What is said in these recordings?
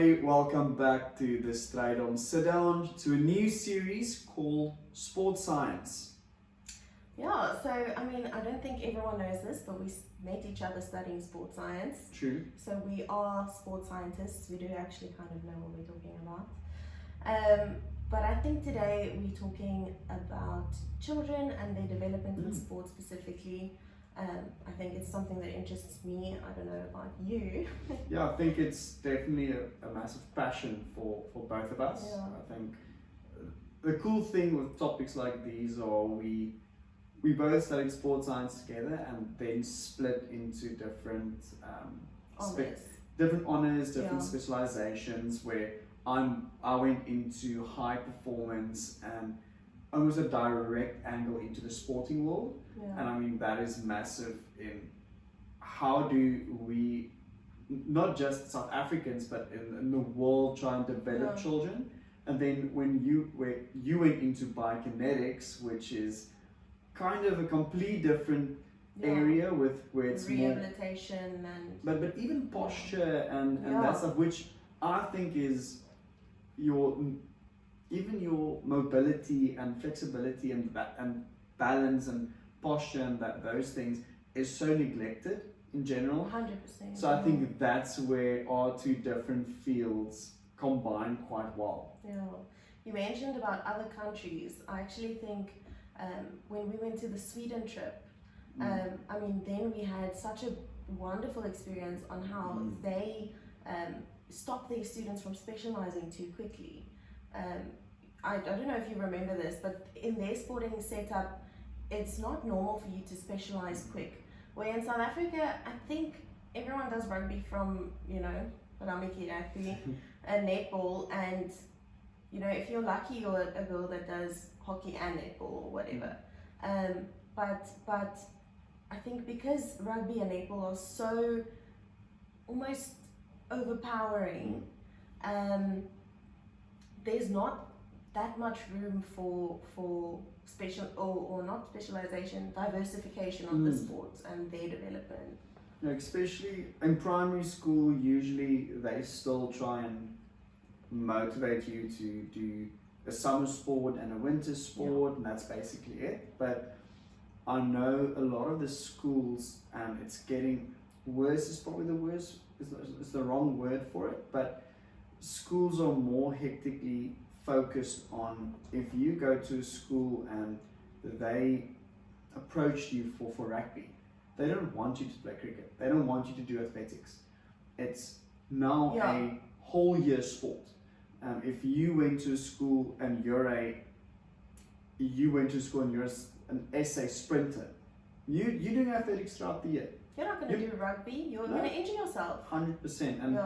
everybody, welcome back to the Strijdom Sit Down, to a new series called Sports Science. Yeah, so I don't think everyone knows this, but we met each other studying sports science. True. So we are sports scientists. We do actually kind of know what we're talking about. But I think today we're talking about children and their development in sports specifically. I think it's something that interests me. I don't know about you. Yeah, I think it's definitely a massive passion for both of us. Yeah. I think the cool thing with topics like these are we both studied sports science together and then split into different honors, different specializations, where I went into high performance and almost a direct angle into the sporting world. And I mean, that is massive in how do we, not just South Africans, but in the world, try and develop children. And then when you went into biokinetics, which is kind of a completely different area where it's rehabilitation more, and but even posture and that stuff, which I think is even your mobility and flexibility and balance and posture and those things is so neglected in general. 100%. So I think that's where our two different fields combine quite well. Yeah. You mentioned about other countries. I actually think when we went to the Sweden trip, then we had such a wonderful experience on how they stop their students from specializing too quickly. I don't know if you remember this, but in their sporting setup, it's not normal for you to specialize quick. Where in South Africa, I think everyone does rugby from, Ramiki rugby and netball, and if you're lucky, you're a girl that does hockey and netball or whatever. But I think because rugby and netball are so almost overpowering, there's not that much room for special or not specialization, diversification of the sports and their development. Especially in primary school, usually they still try and motivate you to do a summer sport and a winter sport, and that's basically it. But I know a lot of the schools, and it's getting worse, is probably the worst, is the wrong word for it, but schools are more hectically focused on, if you go to a school and they approach you for rugby, they don't want you to play cricket, they don't want you to do athletics. It's now a whole year sport. If you went to school and you're an essay sprinter, you're doing athletics throughout the year. You're not going to do rugby, you're going to injure yourself. 100%. And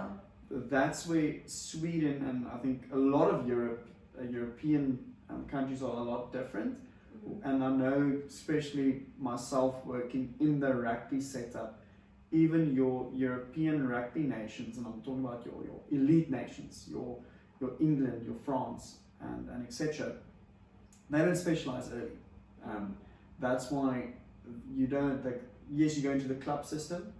that's where Sweden and I think a lot of European countries are a lot different. And I know, especially myself working in the rugby setup, even your European rugby nations, and I'm talking about your elite nations, your England, your France, and etc. They don't specialize early. That's why you don't. Yes, you go into the club system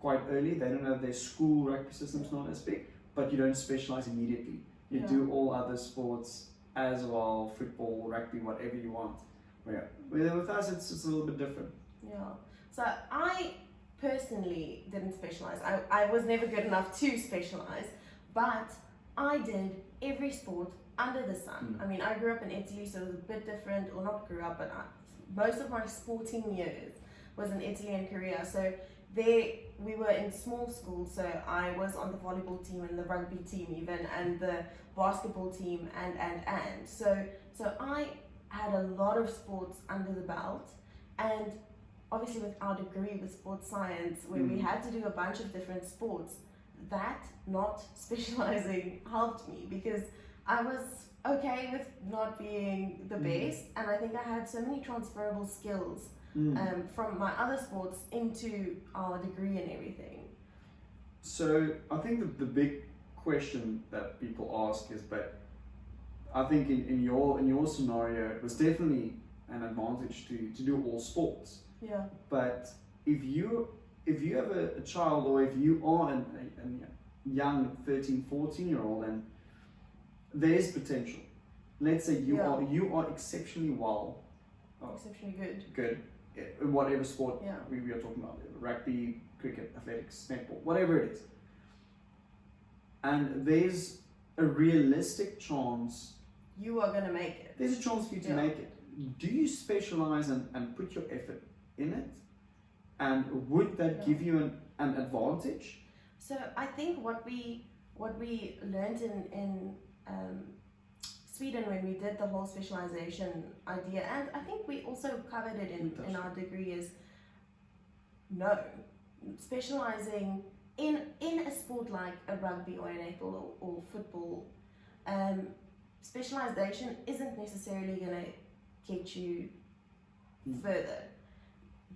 quite early. They don't have their school rugby system's not as big, but you don't specialize immediately. You do all other sports as well, football, rugby, whatever you want. Where with us, it's a little bit different. Yeah. So I personally didn't specialize. I was never good enough to specialize, but I did every sport under the sun. I mean, I grew up in Italy, so it was a bit different, or not grew up, but most of my sporting years was in Italy and Korea. So there we were in small schools, so I was on the volleyball team and the rugby team even, and the basketball team and. So I had a lot of sports under the belt, and obviously with our degree with sports science, where we had to do a bunch of different sports, that not specializing helped me because I was okay with not being the best, and I think I had so many transferable skills from my other sports into our degree and everything. So I think the big question that people ask is, but I think in your scenario, it was definitely an advantage to do all sports. Yeah. But if you have a child, or if you are young 13, 14-year-old, and there's potential. Let's say you are exceptionally exceptionally good in whatever sport Yeah. we are talking about, rugby, cricket, athletics, netball, whatever it is. And there's a realistic chance, You are gonna make it. there's a chance for you to Yeah. make it. Do you specialize and put your effort in it? And would that Yeah. give you an advantage? So I think what we learned in Sweden when we did the whole specialization idea, and I think we also covered it in our degree, is no, specializing in a sport like a rugby or a netball or football, specialization isn't necessarily going to get you further.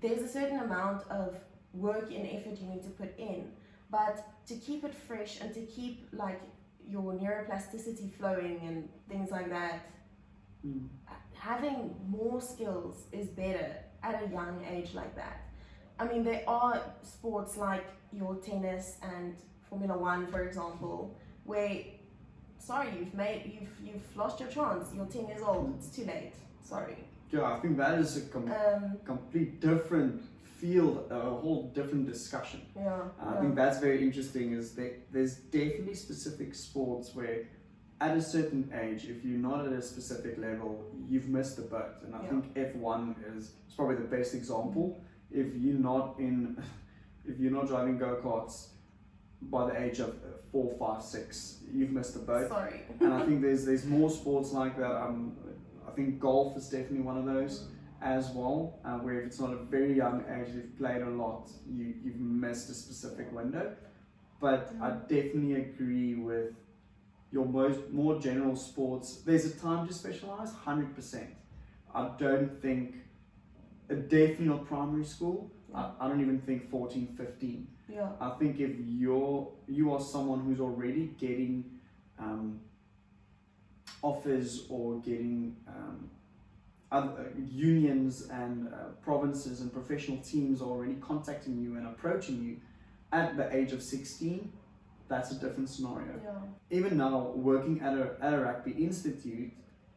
There's a certain amount of work and effort you need to put in, but to keep it fresh and to keep like your neuroplasticity flowing and things like that, having more skills is better at a young age like that. I mean, there are sports like your tennis and Formula One, for example, where you've lost your chance. You're 10 years old. It's too late. Sorry. Yeah, I think that is a complete different field, a whole different discussion. Yeah. I think that's very interesting. Is there's definitely specific sports where, at a certain age, if you're not at a specific level, you've missed the boat. And I think F1 is probably the best example. If you're not driving go-karts by the age of 4, 5, 6, you've missed the boat. Sorry. And I think there's more sports like that. I think golf is definitely one of those as well, where if it's not a very young age, you've played a lot, you've missed a specific window. But I definitely agree with your more general sports. There's a time to specialize, 100%. I don't think, definitely not primary school. I don't even think 14, 15. Yeah. I think if you are someone who's already getting offers or getting other unions and provinces and professional teams are already contacting you and approaching you at the age of 16, that's a different scenario. Yeah. Even now, working at a rugby institute,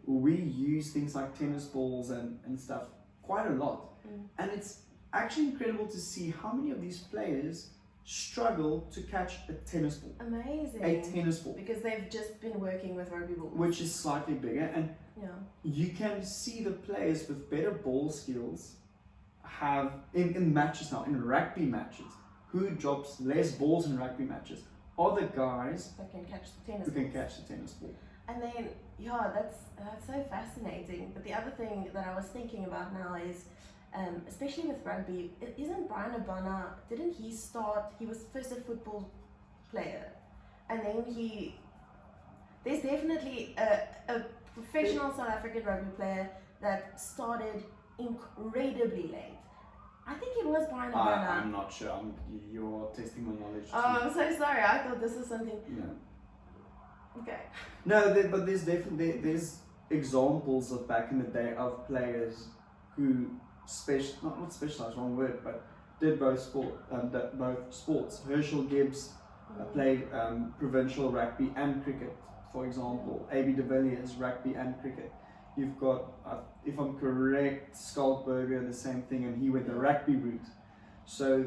we use things like tennis balls and stuff quite a lot. And it's actually incredible to see how many of these players struggle to catch a tennis ball. Amazing. A tennis ball. Because they've just been working with rugby balls. Which is slightly bigger, and Yeah. you can see the players with better ball skills have, in matches now, in rugby matches, who drops less balls in rugby matches are the guys That can catch the tennis who can balls. catch the tennis ball. And then, yeah, that's so fascinating. But the other thing that I was thinking about now is, especially with rugby, isn't Brian Obana, didn't he start, he was first a football player, and then there's definitely a professional South African rugby player that started incredibly late. I think it was Brian Obana. I'm not sure. You're testing my knowledge. Oh, I'm so sorry. I thought this was something. No. Okay. No, but there's definitely there's examples of back in the day of players who not specialized, wrong word, but did both sports. Herschel Gibbs played provincial rugby and cricket, for example. A.B. de Villiers, rugby and cricket. You've got, if I'm correct, Skalkberger, the same thing, and he went the rugby route. So,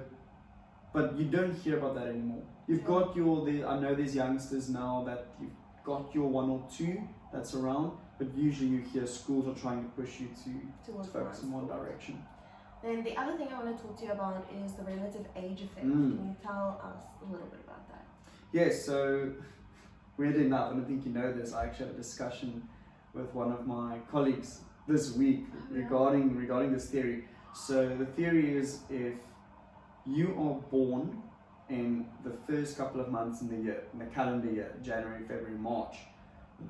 but you don't hear about that anymore. You've got I know there's youngsters now that you've got your one or two that's around, but usually you hear schools are trying to push you to focus in one direction. Then the other thing I want to talk to you about is the relative age effect. Can you tell us a little bit about that? Yes, so weirdly enough, and I think you know this, I actually had a discussion with one of my colleagues this week regarding this theory. So the theory is, if you are born in the first couple of months in the year, in the calendar year, January, February, March,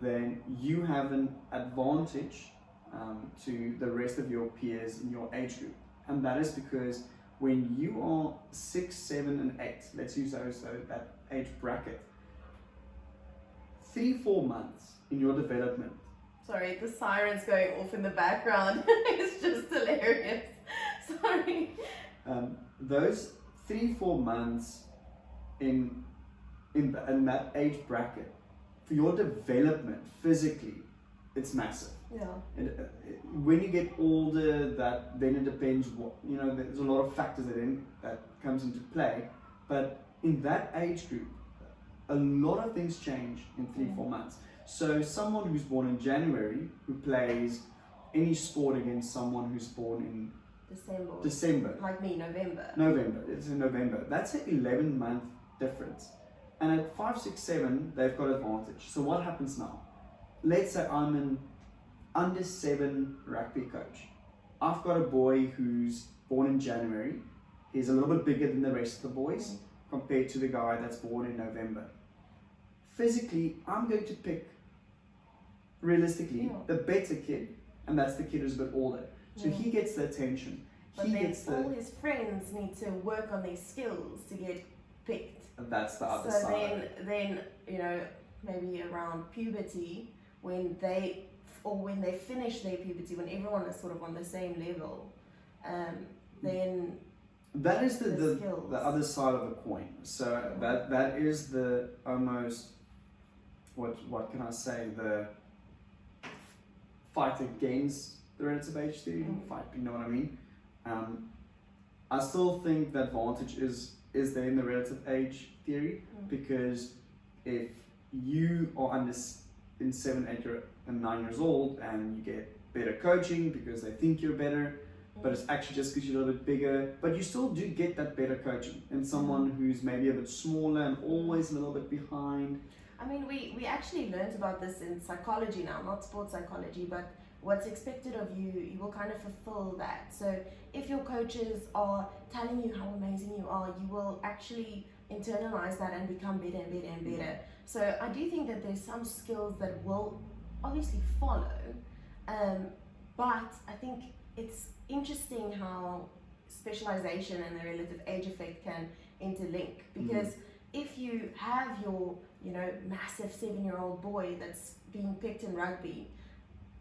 then you have an advantage to the rest of your peers in your age group. And that is because when you are 6, 7, and 8, let's use that age bracket, 3-4 months in your development. Sorry, the siren's going off in the background. It's just hilarious. Sorry. Those 3-4 months in in that age bracket, for your development physically, it's massive. Yeah. When you get older, then it depends what, there's a lot of factors that comes into play, but in that age group, a lot of things change in 3-4 months. So someone who's born in January, who plays any sport against someone who's born in December, like me, it's in November, that's an 11-month difference, and at 5, 6, 7 they've got advantage. So what happens now? Let's say I'm an under 7 rugby coach. I've got a boy who's born in January. He's a little bit bigger than the rest of the boys compared to the guy that's born in November. Physically, I'm going to pick, realistically, the better kid, and that's the kid who's a bit older. So he gets the attention. But then all his friends need to work on their skills to get picked. And that's the other side. So then maybe around puberty, when they finish their puberty, when everyone is sort of on the same level, then that is the other side of the coin. So that is the almost what can I say, the fight against the relative age theory. Fight, you know what I mean? I still think the advantage is there in the relative age theory, because if you are in 7, 8, and 9 years old, and you get better coaching because they think you're better, but it's actually just because you're a little bit bigger, but you still do get that better coaching in someone who's maybe a bit smaller and always a little bit behind. I mean, we actually learned about this in psychology now, not sports psychology, but what's expected of you, you will kind of fulfill that. So if your coaches are telling you how amazing you are, you will actually internalize that and become better and better and better. So I do think that there's some skills that will obviously follow, but I think it's interesting how specialization and the relative age effect can interlink, because if you have your massive 7-year-old boy that's being picked in rugby,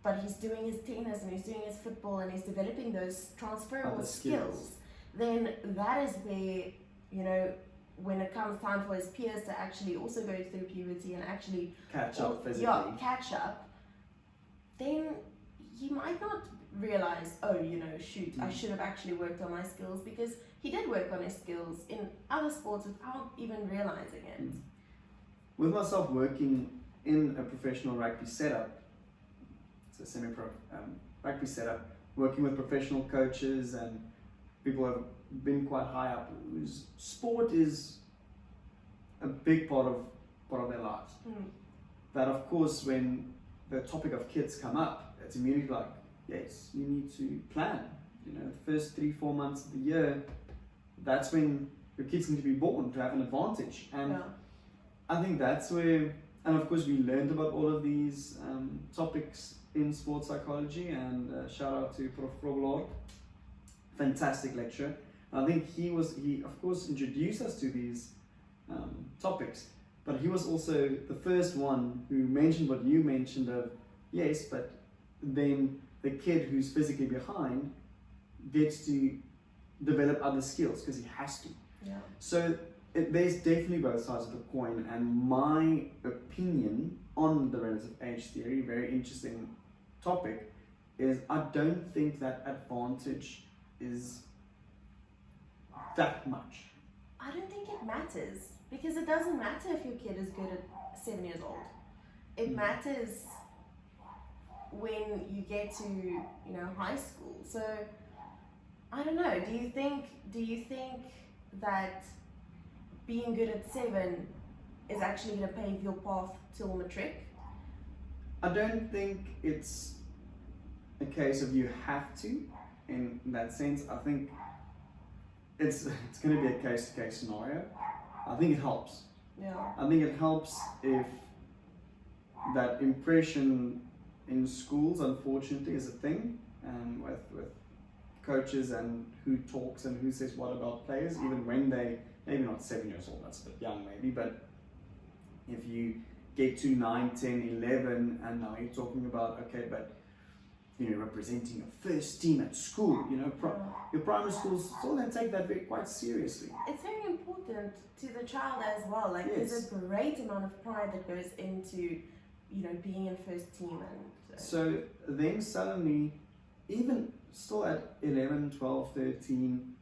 but he's doing his tennis and he's doing his football and he's developing those transferable skills, then that is where, when it comes time for his peers to actually also go through puberty and actually catch up physically. Catch up, then he might not realize, I should have actually worked on my skills, because he did work on his skills in other sports without even realizing it. With myself working in a professional rugby setup, it's a semi-pro rugby setup, working with professional coaches and people who have been quite high up, whose sport is a big part of their lives. That of course, when the topic of kids come up, it's immediately like, yes, you need to plan. The first 3-4 months of the year, that's when your kids need to be born to have an advantage. And I think that's where, and of course we learned about all of these topics in sports psychology, and shout out to Prof. Roblor, fantastic lecture. And I think he of course introduced us to these topics, but he was also the first one who mentioned what you mentioned of, yes, but then the kid who's physically behind gets to develop other skills because he has to. So there's definitely both sides of the coin, and my opinion on the relative age theory, very interesting topic, is I don't think that advantage is that much. I don't think it matters, because it doesn't matter if your kid is good at 7 years old. It matters when you get to high school. So I don't know, do you think that being good at 7 is actually going to pave your path till matric? I don't think it's a case of you have to, in that sense. I think it's going to be a case-to-case scenario. I think it helps. I think it helps if that impression in schools, unfortunately, is a thing, with coaches and who talks and who says what about players, even when they, maybe not 7 years old, that's a bit young maybe, but if you get to 9, 10, 11, and now you're talking about, okay, but representing your first team at school. Your primary schools still then take that quite seriously. It's very important to the child as well. Like Yes. there's a great amount of pride that goes into, being in first team and. So then suddenly, even still at 11, 12, 13,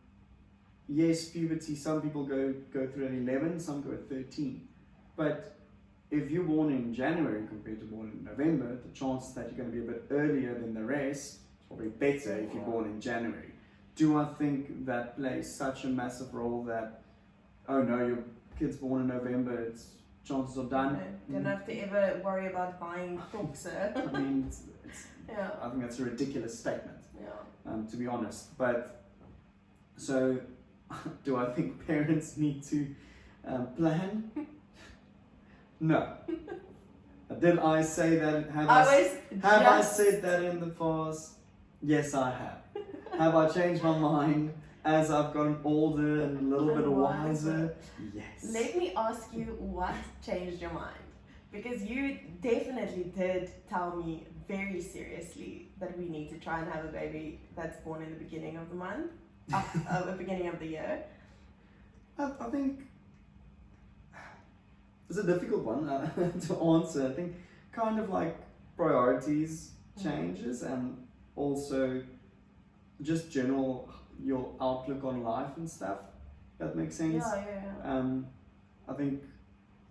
yes, puberty, some people go through at 11, some go at 13. But if you're born in January compared to born in November, the chances that you're going to be a bit earlier than the rest is probably better if you're born in January. Do I think that plays such a massive role that, oh no, your kid's born in November, its chances are done? Don't have to ever worry about buying books. I mean, Yeah. I think that's a ridiculous statement, Yeah. to be honest. But, so, do I think parents need to plan? No. Did I say that? Have I said that in the past? Yes, I have. Have I changed my mind as I've gotten older and a little bit wiser? Yes. Let me ask you what changed your mind. Because you definitely did tell me very seriously that we need to try and have a baby that's born in the beginning of the month, the beginning of the year. I think it's a difficult one to answer. I think kind of like priorities changes and also just general your outlook on life and stuff. That makes sense. Yeah. I think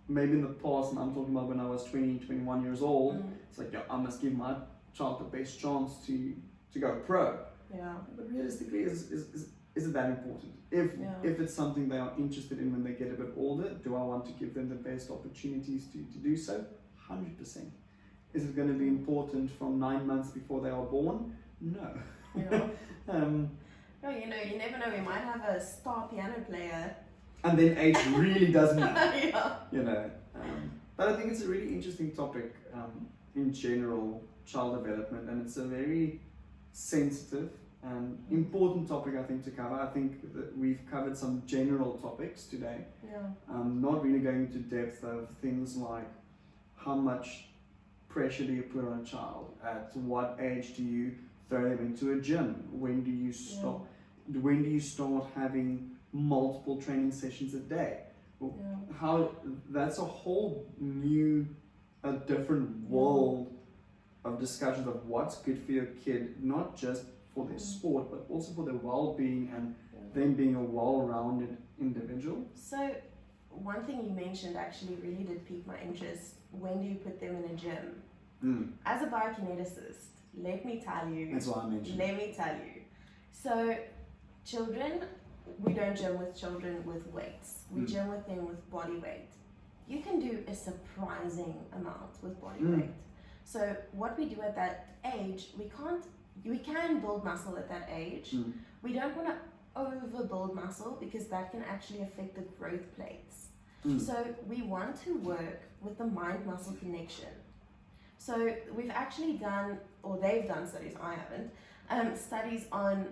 maybe in the past, and I'm talking about when I was 20, 21 years old, it's like, I must give my child the best chance to go pro. Yeah. But realistically, is it that important? If it's something they are interested in when they get a bit older, do I want to give them the best opportunities to do so? 100%. Is it going to be important from 9 months before they are born? No. Yeah. No, you never know. We might have a star piano player. And then age really doesn't matter. Yeah. But I think it's a really interesting topic in general, child development, and it's a very sensitive and important topic, I think, to cover. I think that we've covered some general topics today. Yeah. Not really going into depth of things like how much pressure do you put on a child? At what age do you throw them into a gym? When do you stop? Yeah. When do you start having multiple training sessions a day? How that's a whole new, a different world of discussions of what's good for your kid, not just for their sport, but also for their well-being and them being a well-rounded individual. So, one thing you mentioned actually really did pique my interest. When do you put them in a gym? As a biokineticist, let me tell you. That's what I mentioned. Let me tell you. So, children, we don't gym with children with weights. We gym with them with body weight. You can do a surprising amount with body weight. So what we do at that age, we can build muscle at that age. We don't want to overbuild muscle because that can actually affect the growth plates. So we want to work with the mind-muscle connection. So we've actually done, or they've done studies, I haven't, studies on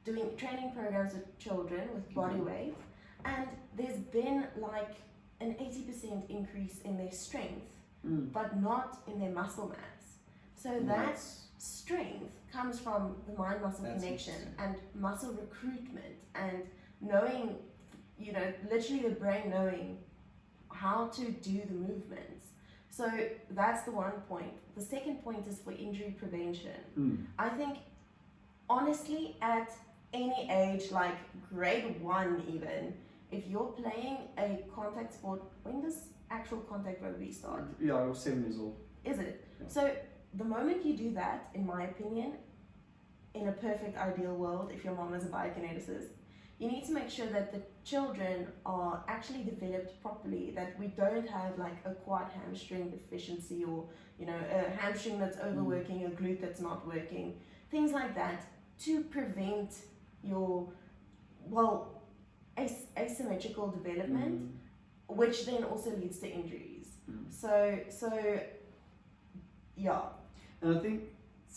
doing training programs with children with body weight, and there's been like an 80% increase in their strength, but not in their muscle mass. So that strength comes from the mind-muscle connection and muscle recruitment and knowing, literally the brain knowing how to do the movements. So that's the one point. The second point is for injury prevention. I think, honestly, at any age, like grade 1 even, if you're playing a contact sport, when does actual contact rugby start? Yeah, I was 7 years old. Is it? Yeah. So the moment you do that, in my opinion, in a perfect ideal world, if your mom is a biokineticist, you need to make sure that the children are actually developed properly, that we don't have like a quad hamstring deficiency or, a hamstring that's overworking, a glute that's not working, things like that, to prevent your, asymmetrical development, which then also leads to injuries. So, yeah. And I think,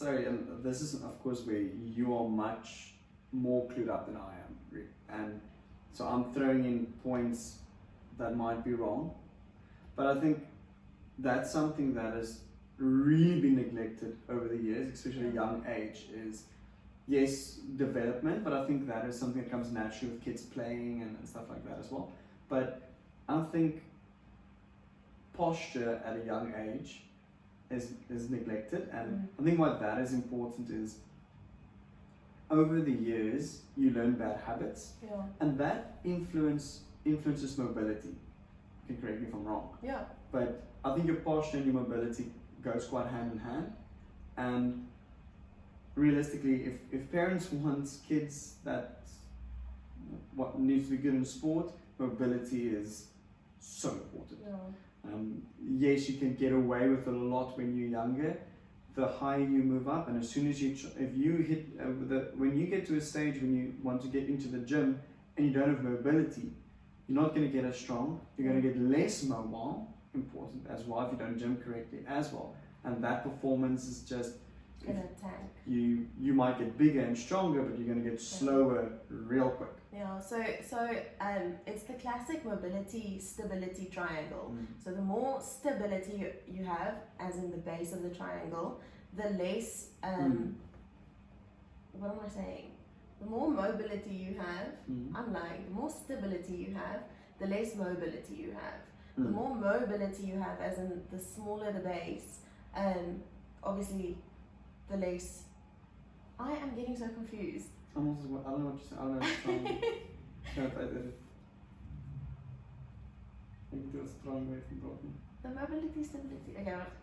and this is of course where you are much more clued up than I am, and so I'm throwing in points that might be wrong, but I think that's something that is really been neglected over the years, especially at a young age, is yes, development, but I think that is something that comes naturally with kids playing and stuff like that as well. But I think posture at a young age is neglected, and I think why that is important is over the years you learn bad habits, and that influences mobility. You can correct me if I'm wrong. Yeah. But I think your posture and your mobility goes quite hand in hand, and realistically, if parents want kids that what needs to be good in sport, mobility is so important. Yeah. Yes, you can get away with it a lot when you're younger. The higher you move up, and as soon as if you hit when you get to a stage when you want to get into the gym and you don't have mobility, you're not going to get as strong. You're going to get less mobile. Important as well if you don't gym correctly as well, and that performance is just gonna tank. You might get bigger and stronger, but you're going to get slower real quick. Yeah, so it's the classic mobility stability triangle. So the more stability you have, as in the base of the triangle, the less what am I saying? The more mobility you have, I'm lying. The more stability you have, the less mobility you have. The more mobility you have, as in the smaller the base, obviously the less. I am getting so confused. I don't know what you're saying. I don't know. Maybe do a strong way from broken. The mobility, stability. Okay, right.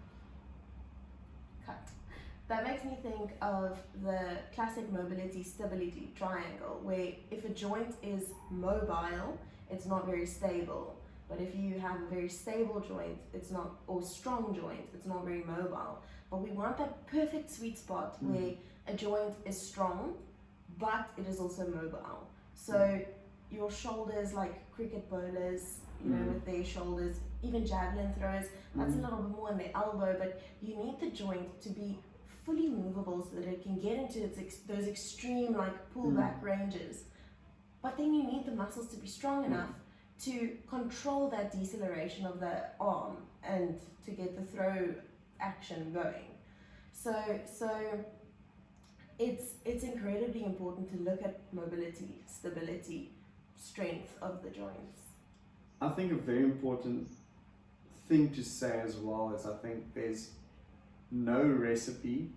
Cut. That makes me think of the classic mobility stability triangle, where if a joint is mobile, it's not very stable. But if you have a very stable joint, it's not, or strong joint, it's not very mobile. But we want that perfect sweet spot where a joint is strong, but it is also mobile. So your shoulders, like cricket bowlers, you know, with their shoulders, even javelin throwers, that's a little bit more in the elbow, but you need the joint to be fully movable so that it can get into those extreme like pullback ranges. But then you need the muscles to be strong enough to control that deceleration of the arm and to get the throw action going. So it's incredibly important to look at mobility, stability, strength of the joints. I think a very important thing to say as well is I think there's no recipe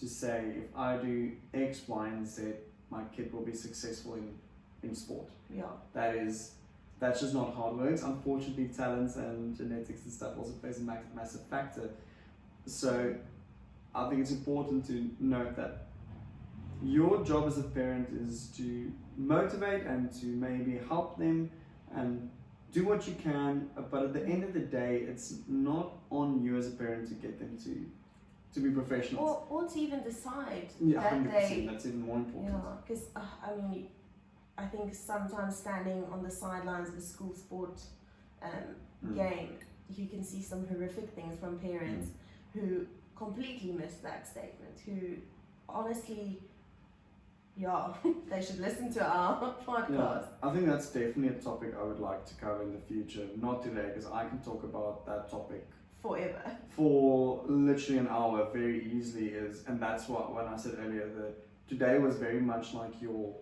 to say if I do X, Y, and Z, my kid will be successful in sport. Yeah. That's just not how it works. Unfortunately, talent and genetics and stuff also plays a massive factor. So I think it's important to note that your job as a parent is to motivate and to maybe help them and do what you can, but at the end of the day, it's not on you as a parent to get them to be professionals. Or to even decide that 100%, that's even more important. Yeah, because I think sometimes standing on the sidelines of a school sport game, you can see some horrific things from parents who completely miss that statement, who honestly, they should listen to our podcast. Yeah, I think that's definitely a topic I would like to cover in the future. Not today, because I can talk about that topic forever. For literally an hour very easily, and that's what when I said earlier that today was very much like your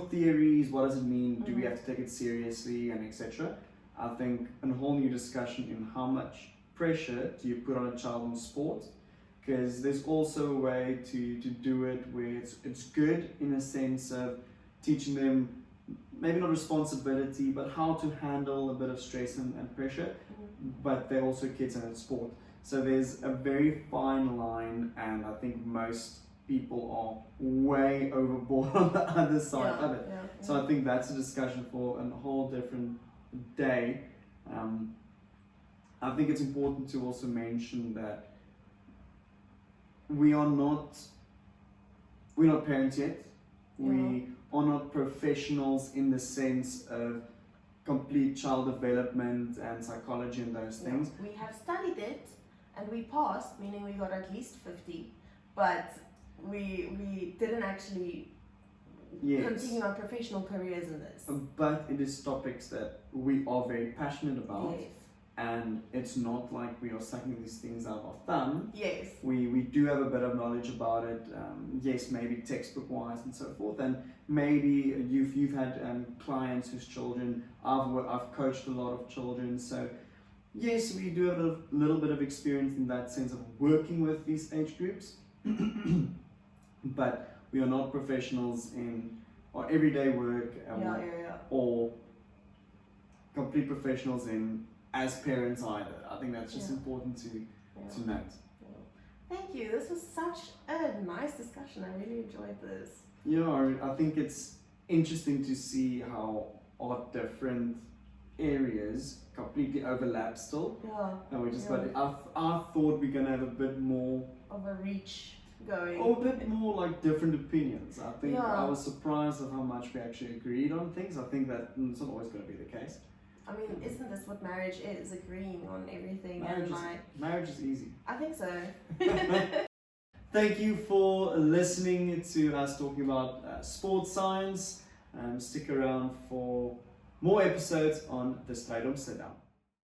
theories, what does it mean, do we have to take it seriously, and etc. I think a whole new discussion in how much pressure do you put on a child in sport, because there's also a way to do it where it's good in a sense of teaching them maybe not responsibility, but how to handle a bit of stress and pressure, but they're also kids and it's sport. So there's a very fine line, and I think most people are way overboard on the other side of it. So I think that's a discussion for a whole different day. I think it's important to also mention that we're not parents yet. We are not professionals in the sense of complete child development and psychology and those things. We have studied it and we passed, meaning we got at least 50, but we didn't actually continue our professional careers in this. But it is topics that we are very passionate about. Yes. and it's not like we are sucking these things out of our thumb. Yes. We do have a bit of knowledge about it. Yes, maybe textbook wise and so forth, and maybe you've had clients whose children, I've coached a lot of children, so yes, we do have a little bit of experience in that sense of working with these age groups, but we are not professionals in our everyday work or complete professionals in as parents either. I think that's just important to note. Thank you. This was such a nice discussion. I really enjoyed this. Yeah, I think it's interesting to see how our different areas completely overlap still. Yeah. And we just I thought we're gonna have a bit more of a reach going. Or a bit more like different opinions. I think I was surprised of how much we actually agreed on things. I think that it's not always going to be the case. I mean, isn't this what marriage is? Agreeing on everything. Marriage is easy. I think so. Thank you for listening to us talking about sports science. Stick around for more episodes on the Stryd om Sit Down.